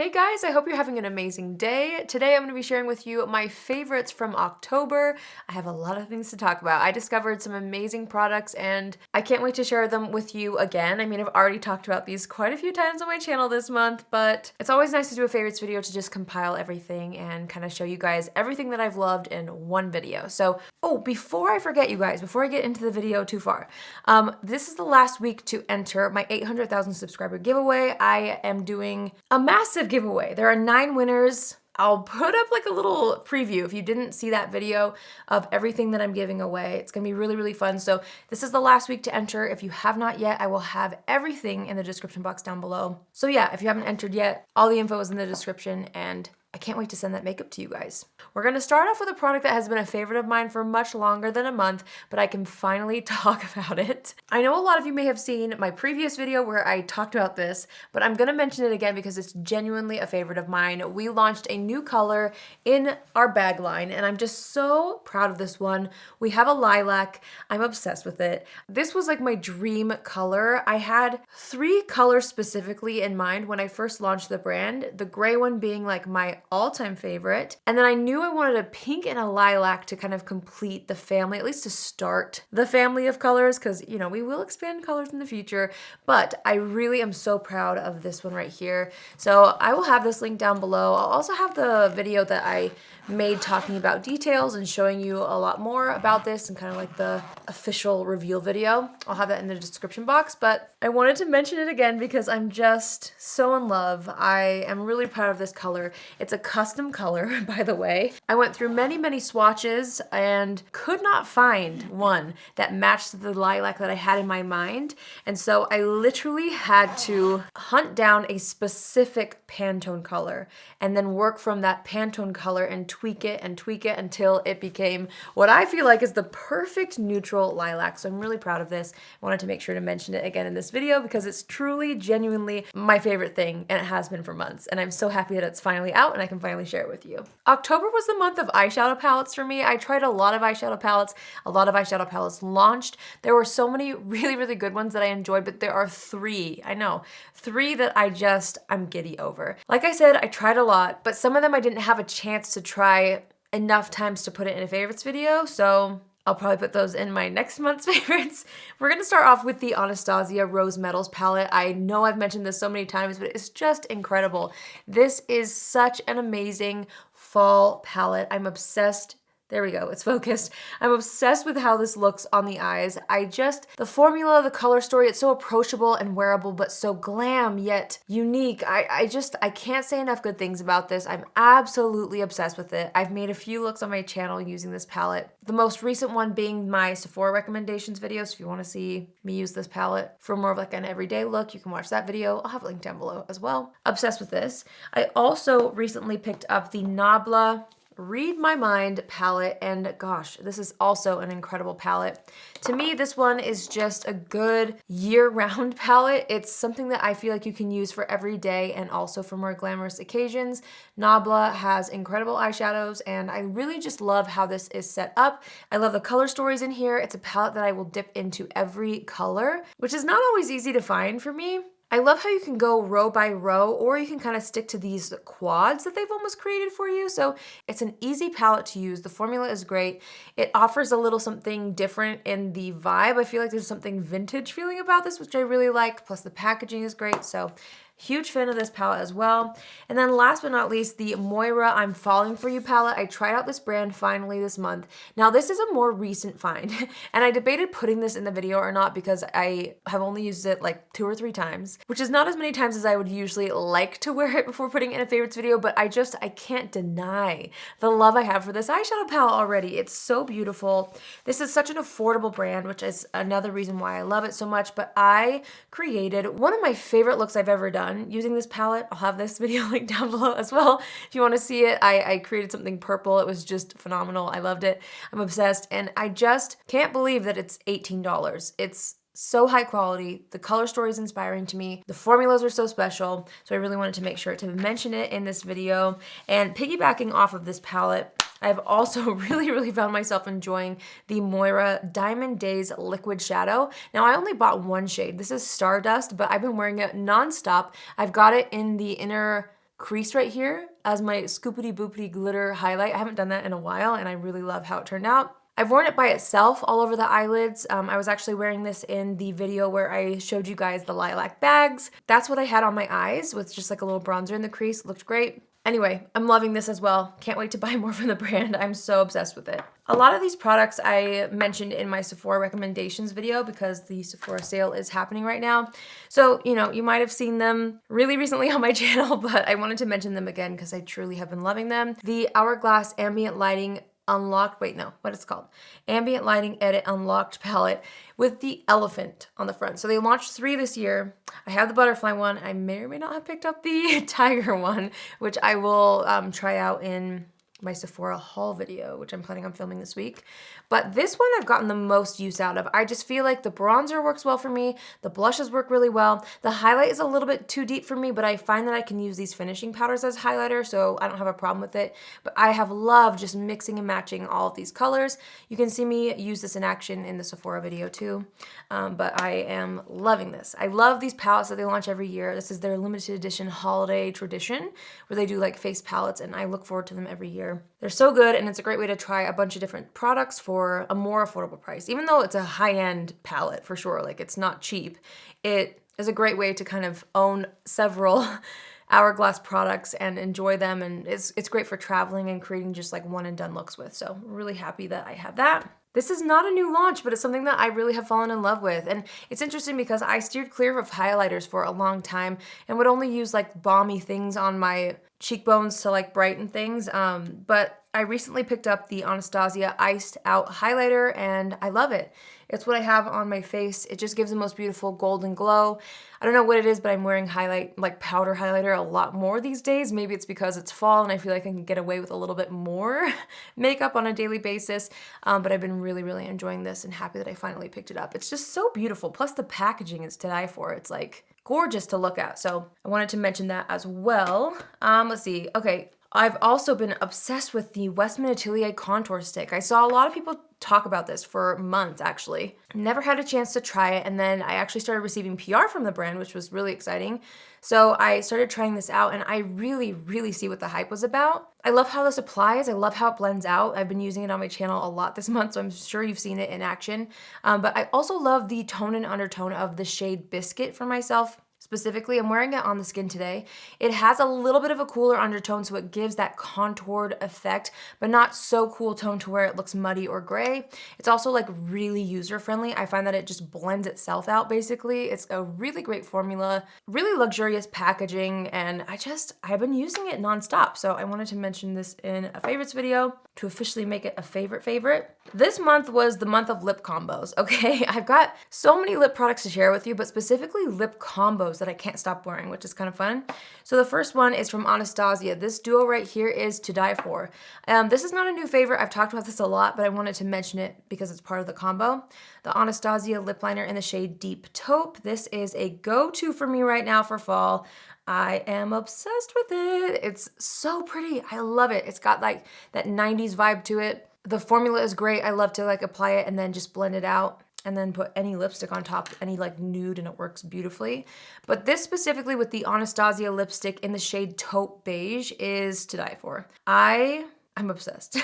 Hey guys, I hope you're having an amazing day. Today I'm going to be sharing with you my favorites from October. I have a lot of things to talk about. I discovered some amazing products and I can't wait to share them with you again. I mean, I've already talked about these quite a few times on my channel this month, but it's always nice to do a favorites video to just compile everything and kind of show you guys everything that I've loved in one video. So, before I forget you guys, before I get into the video too far, this is the last week to enter my 800,000 subscriber giveaway. I am doing a massive giveaway. There are 9 winners. I'll put up like a little preview if you didn't see that video of everything that I'm giving away. It's gonna be really, really fun. So this is the last week to enter. If you have not yet, I will have everything in the description box down below. So yeah, if you haven't entered yet, all the info is in the description and I can't wait to send that makeup to you guys. We're gonna start off with a product that has been a favorite of mine for much longer than a month, but I can finally talk about it. I know a lot of you may have seen my previous video where I talked about this, but I'm gonna mention it again because it's genuinely a favorite of mine. We launched a new color in our bag line, and I'm just so proud of this one. We have a lilac. I'm obsessed with it. This was like my dream color. I had 3 colors specifically in mind when I first launched the brand, the gray one being like my all-time favorite. And then I knew I wanted a pink and a lilac to kind of complete the family, at least to start the family of colors, because, you know, we will expand colors in the future. But I really am so proud of this one right here. So I will have this link down below. I'll also have the video that I made talking about details and showing you a lot more about this and kind of like the official reveal video. I'll have that in the description box, but I wanted to mention it again because I'm just so in love. I am really proud of this color. It's a custom color, by the way. I went through many, many swatches and could not find one that matched the lilac that I had in my mind. And so I literally had to hunt down a specific Pantone color and then work from that Pantone color and tweak it until it became what I feel like is the perfect neutral lilac. So I'm really proud of this. I wanted to make sure to mention it again in this video because it's truly, genuinely my favorite thing, and it has been for months. And I'm so happy that it's finally out and I can finally share it with you. October was the month of eyeshadow palettes for me. I tried a lot of eyeshadow palettes. A lot of eyeshadow palettes launched. There were so many really, really good ones that I enjoyed, but there are 3, I know, 3 that I'm giddy over. Like I said, I tried a lot, but some of them I didn't have a chance to try enough times to put it in a favorites video, so I'll probably put those in my next month's favorites. We're gonna start off with the Anastasia Rose Metals palette. I know I've mentioned this so many times, but it's just incredible. This is such an amazing fall palette. I'm obsessed. There we go, it's focused. I'm obsessed with how this looks on the eyes. The formula, the color story, it's so approachable and wearable, but so glam yet unique. I can't say enough good things about this. I'm absolutely obsessed with it. I've made a few looks on my channel using this palette. The most recent one being my Sephora recommendations video, so if you wanna see me use this palette for more of like an everyday look, you can watch that video. I'll have a link down below as well. Obsessed with this. I also recently picked up the Nabla Read My Mind palette, and gosh, this is also an incredible palette. To me, this one is just a good year-round palette. It's something that I feel like you can use for every day and also for more glamorous occasions. Nabla has incredible eyeshadows, and I really just love how this is set up. I love the color stories in here. It's a palette that I will dip into every color, which is not always easy to find for me. I love how you can go row by row, or you can kind of stick to these quads that they've almost created for you. So it's an easy palette to use. The formula is great. It offers a little something different in the vibe. I feel like there's something vintage feeling about this, which I really like. Plus the packaging is great. So huge fan of this palette as well. And then last but not least, the Moira I'm Falling For You palette. I tried out this brand finally this month. Now this is a more recent find, and I debated putting this in the video or not because I have only used it like 2 or 3 times, which is not as many times as I would usually like to wear it before putting it in a favorites video, but I can't deny the love I have for this eyeshadow palette already. It's so beautiful. This is such an affordable brand, which is another reason why I love it so much, but I created one of my favorite looks I've ever done using this palette. I'll have this video link down below as well if you want to see it. I created something purple. It was just phenomenal. I loved it. I'm obsessed, and I just can't believe that it's $18. It's so high quality. The color story is inspiring to me. The formulas are so special, so I really wanted to make sure to mention it in this video. And piggybacking off of this palette, I've also really found myself enjoying the Moira Diamond Days Liquid Shadow. Now, I only bought one shade. This is Stardust, but I've been wearing it nonstop. I've got it in the inner crease right here as my scoopity boopity glitter highlight. I haven't done that in a while and I really love how it turned out. I've worn it by itself all over the eyelids. I was actually wearing this in the video where I showed you guys the lilac bags. That's what I had on my eyes with just like a little bronzer in the crease. It looked great. Anyway, I'm loving this as well. Can't wait to buy more from the brand. I'm so obsessed with it. A lot of these products I mentioned in my Sephora recommendations video because the Sephora sale is happening right now. So, you know, you might have seen them really recently on my channel, but I wanted to mention them again because I truly have been loving them. The Hourglass Ambient Lighting Unlocked, wait, no, what it's called? Ambient Lighting Edit Unlocked palette with the elephant on the front. So they launched 3 this year. I have the butterfly one. I may or may not have picked up the tiger one, which I will try out in my Sephora haul video, which I'm planning on filming this week. But this one I've gotten the most use out of. I just feel like the bronzer works well for me. The blushes work really well. The highlight is a little bit too deep for me, but I find that I can use these finishing powders as highlighter, so I don't have a problem with it. But I have loved just mixing and matching all of these colors. You can see me use this in action in the Sephora video too. But I am loving this. I love these palettes that they launch every year. This is their limited edition holiday tradition where they do like face palettes, and I look forward to them every year. They're so good, and it's a great way to try a bunch of different products for a more affordable price. Even though it's a high-end palette for sure, like it's not cheap, it is a great way to kind of own several Hourglass products and enjoy them, and it's great for traveling and creating just like one and done looks with. So I'm really happy that I have that. This is not a new launch, but it's something that I really have fallen in love with. And it's interesting because I steered clear of highlighters for a long time and would only use like balmy things on my cheekbones to like brighten things. But I recently picked up the Anastasia Iced Out Highlighter and I love it. It's what I have on my face. It just gives the most beautiful golden glow. I don't know what it is, but I'm wearing powder highlighter a lot more these days. Maybe it's because it's fall and I feel like I can get away with a little bit more makeup on a daily basis. But I've been really, really enjoying this and happy that I finally picked it up. It's just so beautiful. Plus the packaging is to die for. It's like gorgeous to look at. So I wanted to mention that as well. Let's see. Okay. I've also been obsessed with the Westman Atelier contour stick. I saw a lot of people talk about this for months actually. Never had a chance to try it, and then I actually started receiving PR from the brand, which was really exciting. So I started trying this out and I really, really see what the hype was about. I love how this applies. I love how it blends out. I've been using it on my channel a lot this month, so I'm sure you've seen it in action. But I also love the tone and undertone of the shade Biscuit for myself. Specifically, I'm wearing it on the skin today. It has a little bit of a cooler undertone, so it gives that contoured effect, but not so cool tone to where it looks muddy or gray. It's also like really user-friendly. I find that it just blends itself out basically. It's a really great formula, really luxurious packaging, and I've been using it nonstop. So I wanted to mention this in a favorites video to officially make it a favorite. This month was the month of lip combos, okay? I've got so many lip products to share with you, but specifically lip combos that I can't stop wearing, which is kind of fun. So the first one is from Anastasia. This duo right here is to die for. This is not a new favorite. I've talked about this a lot, but I wanted to mention it because it's part of the combo. The Anastasia lip liner in the shade Deep Taupe. This is a go-to for me right now for fall. I am obsessed with it. It's so pretty. I love it. It's got like that 90s vibe to it. The formula is great. I love to like apply it and then just blend it out and then put any lipstick on top, any like nude, and it works beautifully. But this specifically with the Anastasia lipstick in the shade Taupe Beige is to die for. I'm obsessed.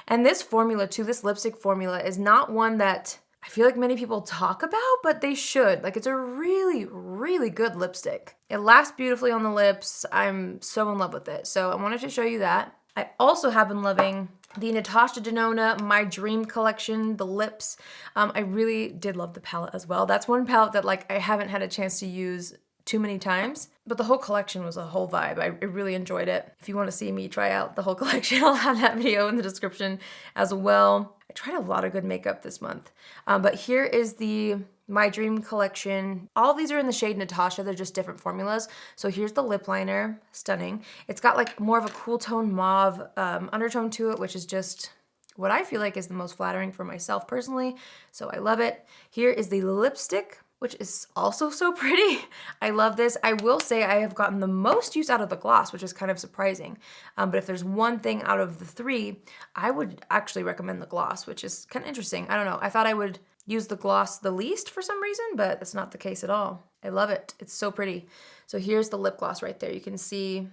And this formula too, this lipstick formula is not one that I feel like many people talk about, but they should. Like it's a really, really good lipstick. It lasts beautifully on the lips. I'm so in love with it. So I wanted to show you that. I also have been loving the Natasha Denona My Dream collection, the lips. I really did love the palette as well. That's one palette that like I haven't had a chance to use too many times, but the whole collection was a whole vibe. I really enjoyed it. If you want to see me try out the whole collection, I'll have that video in the description as well. I tried a lot of good makeup this month, but here is the My Dream collection. All of these are in the shade Natasha. They're just different formulas. So here's the lip liner, stunning. It's got like more of a cool tone mauve undertone to it, which is just what I feel like is the most flattering for myself personally. So I love it. Here is the lipstick, which is also so pretty. I love this. I will say I have gotten the most use out of the gloss, which is kind of surprising. But if there's one thing out of the 3, I would actually recommend the gloss, which is kind of interesting. I don't know. I thought I would use the gloss the least for some reason, but that's not the case at all. I love it. It's so pretty. So here's the lip gloss right there. You can see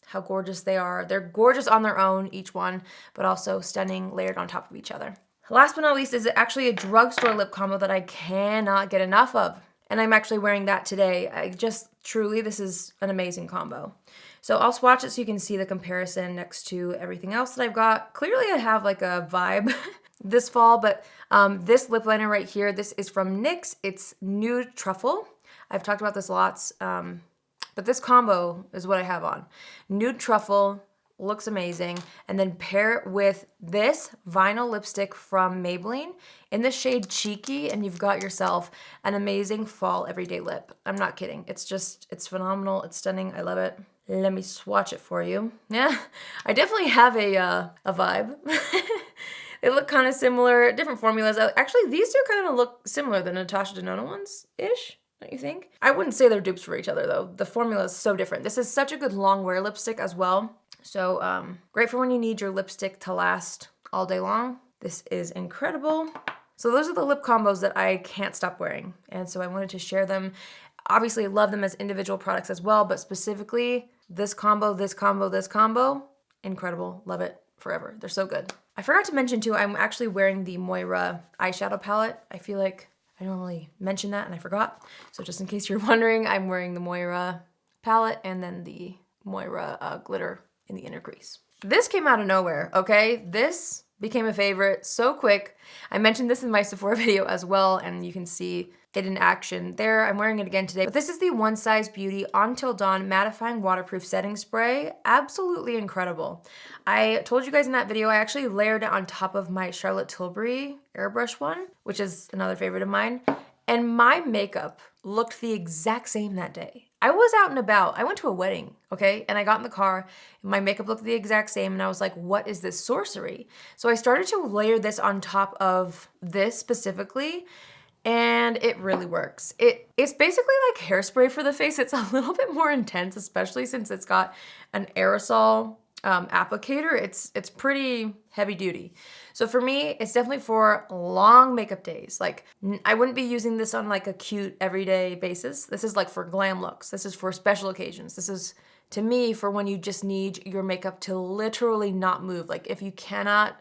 how gorgeous they are. They're gorgeous on their own, each one, but also stunning layered on top of each other. Last but not least is actually a drugstore lip combo that I cannot get enough of. And I'm actually wearing that today. Truly, this is an amazing combo. So I'll swatch it so you can see the comparison next to everything else that I've got. Clearly I have like a vibe this fall, but this lip liner right here, this is from NYX. It's Nude Truffle. I've talked about this lots, but this combo is what I have on. Nude Truffle, looks amazing. And then pair it with this vinyl lipstick from Maybelline in the shade Cheeky, and you've got yourself an amazing fall everyday lip. I'm not kidding. It's phenomenal. It's stunning. I love it. Let me swatch it for you. Yeah, I definitely have a vibe. They look kind of similar, different formulas. Actually, these two kind of look similar, the Natasha Denona ones-ish. Don't you think? I wouldn't say they're dupes for each other though. The formula is so different. This is such a good long wear lipstick as well. So great for when you need your lipstick to last all day long. This is incredible. So those are the lip combos that I can't stop wearing. And so I wanted to share them. Obviously, I love them as individual products as well, but specifically this combo, this combo, this combo, incredible. Love it forever. They're so good. I forgot to mention too, I'm actually wearing the Moira eyeshadow palette. I feel like I normally mention that and I forgot. So just in case you're wondering, I'm wearing the Moira palette and then the Moira glitter in the inner crease. This came out of nowhere, okay? This became a favorite so quick. I mentioned this in my Sephora video as well, and you can see it in action there. I'm wearing it again today. But this is the One Size Beauty On Till Dawn Mattifying Waterproof Setting Spray. Absolutely incredible. I told you guys in that video, I actually layered it on top of my Charlotte Tilbury airbrush one, which is another favorite of mine. And my makeup looked the exact same that day. I was out and about. I went to a wedding, okay? And I got in the car, and my makeup looked the exact same, and I was like, what is this sorcery? So I started to layer this on top of this specifically, and it really works. It's basically like hairspray for the face. It's a little bit more intense, especially since it's got an aerosol applicator. It's pretty heavy duty. So for me, it's definitely for long makeup days. Like I wouldn't be using this on like a cute everyday basis. This is like for glam looks. This is for special occasions. This is to me for when you just need your makeup to literally not move. Like if you cannot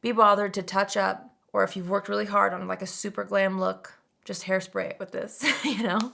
be bothered to touch up, or if you've worked really hard on like a super glam look, just hairspray it with this, you know?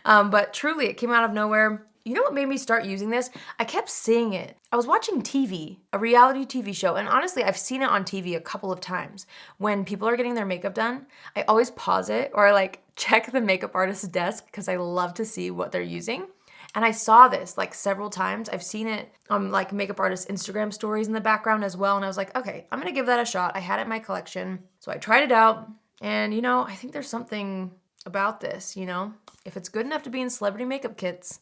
But truly, it came out of nowhere. You know what made me start using this? I kept seeing it. I was watching TV, a reality TV show, and honestly, I've seen it on TV a couple of times. When people are getting their makeup done, I always pause it or I like check the makeup artist's desk because I love to see what they're using. And I saw this like several times. I've seen it on like makeup artist Instagram stories in the background as well. And I was like, okay, I'm gonna give that a shot. I had it in my collection. So I tried it out. And you know, I think there's something about this, you know? If it's good enough to be in celebrity makeup kits,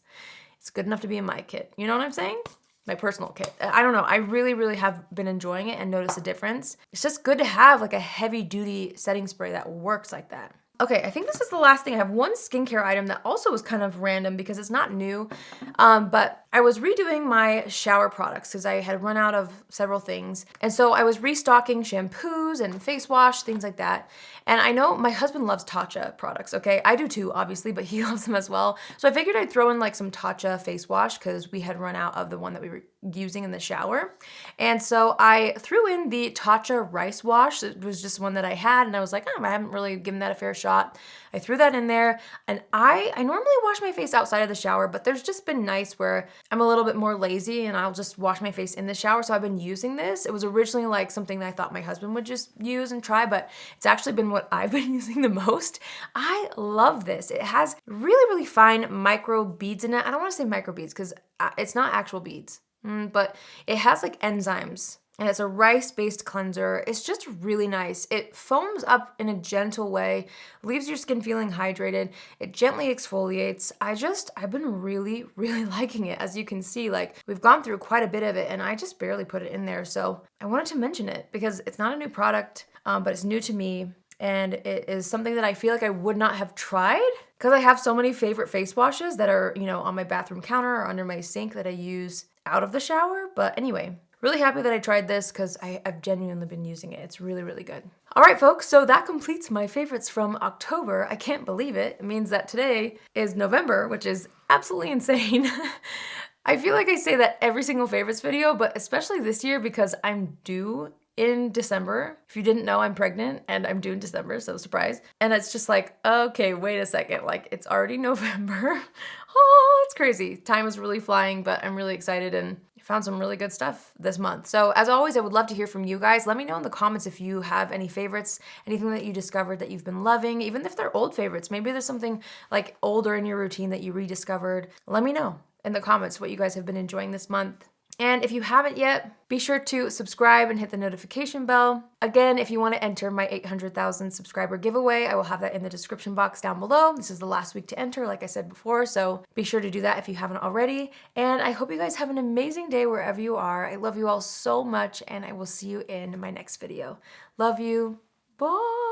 it's good enough to be in my kit. You know what I'm saying? My personal kit. I don't know. I really, really have been enjoying it and noticed a difference. It's just good to have like a heavy duty setting spray that works like that. Okay, I think this is the last thing. I have one skincare item that also was kind of random because it's not new, but I was redoing my shower products because I had run out of several things. And so I was restocking shampoos and face wash, things like that. And I know my husband loves Tatcha products, okay? I do too, obviously, but he loves them as well. So I figured I'd throw in like some Tatcha face wash because we had run out of the one that we were using in the shower. And so I threw in the Tatcha rice wash. It was just one that I had, and I was like, oh, I haven't really given that a fair shot. I threw that in there, and I normally wash my face outside of the shower, but there's just been nights where I'm a little bit more lazy and I'll just wash my face in the shower. So I've been using this. It was originally like something that I thought my husband would just use and try, but it's actually been what I've been using the most. I love this. It has really, really fine micro beads in it. I don't want to say micro beads because it's not actual beads, but it has like enzymes. And it's a rice-based cleanser. It's just really nice. It foams up in a gentle way, leaves your skin feeling hydrated. It gently exfoliates. I've been really, really liking it. As you can see, like we've gone through quite a bit of it and I just barely put it in there. So I wanted to mention it because it's not a new product, but it's new to me. And it is something that I feel like I would not have tried because I have so many favorite face washes that are, you know, on my bathroom counter or under my sink that I use out of the shower. But anyway, really happy that I tried this because I've genuinely been using it. It's really, really good. All right, folks, so that completes my favorites from October. I can't believe it. It means that today is November, which is absolutely insane. I feel like I say that every single favorites video, but especially this year because I'm due in December. If you didn't know, I'm pregnant and I'm due in December, so surprise. And it's just like, okay, wait a second, like it's already November. Oh, it's crazy. Time is really flying, but I'm really excited and found some really good stuff this month. So as always, I would love to hear from you guys. Let me know in the comments if you have any favorites, anything that you discovered that you've been loving, even if they're old favorites. Maybe there's something like older in your routine that you rediscovered. Let me know in the comments what you guys have been enjoying this month. And if you haven't yet, be sure to subscribe and hit the notification bell. Again, if you want to enter my 800,000 subscriber giveaway, I will have that in the description box down below. This is the last week to enter, like I said before, so be sure to do that if you haven't already. And I hope you guys have an amazing day wherever you are. I love you all so much, and I will see you in my next video. Love you. Bye.